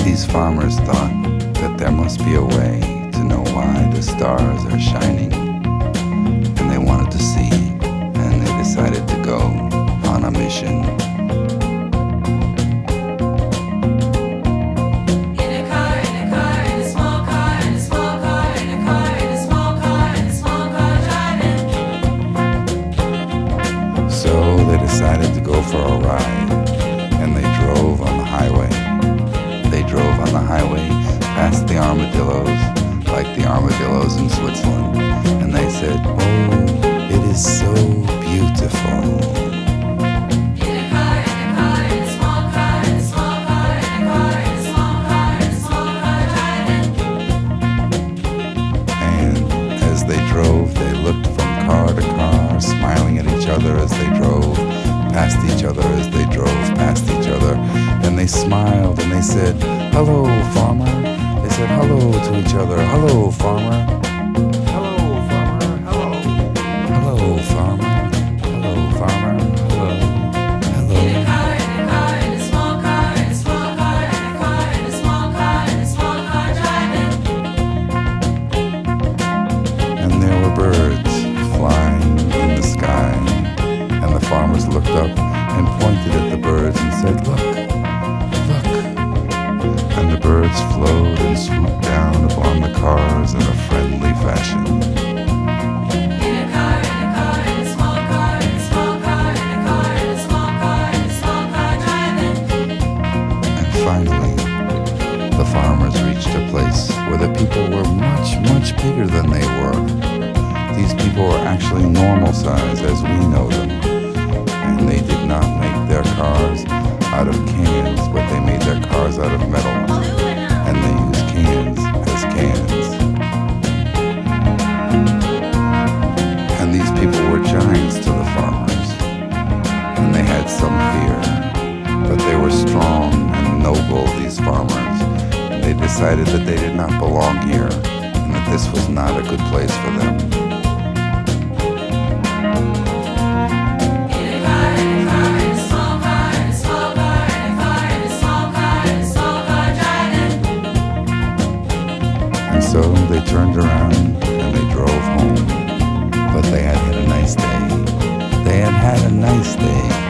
These farmers thought that there must be a way to know why the stars are shining, and they wanted to see, and they decided to go on a mission. So they decided to go for a ride, and they drove on the highway. They drove on the highway past the armadillos, like the armadillos in Switzerland, and they said, "Oh, it is so beautiful." And as they drove, they looked from car to car, smiling at each other as they drove past each other, as they drove past each other. And they smiled and they said, "Hello, farmer." They said hello to each other. "Hello, farmer." "Hello, farmer." "Hello." "Hello, farmer." "Hello, farmer." "Hello." "Hello." And there were birds flying in the sky, and the farmers looked up and pointed at the birds and said, "Look, look." And the birds flowed and swooped down upon the cars in a friendly fashion. And finally, the farmers reached a place where the people were much, much bigger than they were. These people were actually normal size as we know them. And they did not make their cars out of cans, but they made their cars out of metal. And they used cans as cans. And these people were giants to the farmers. And they had some fear, but they were strong and noble, these farmers. And they decided that they did not belong here, and that this was not a good place for them. So they turned around and they drove home. But they had had a nice day. They had had a nice day.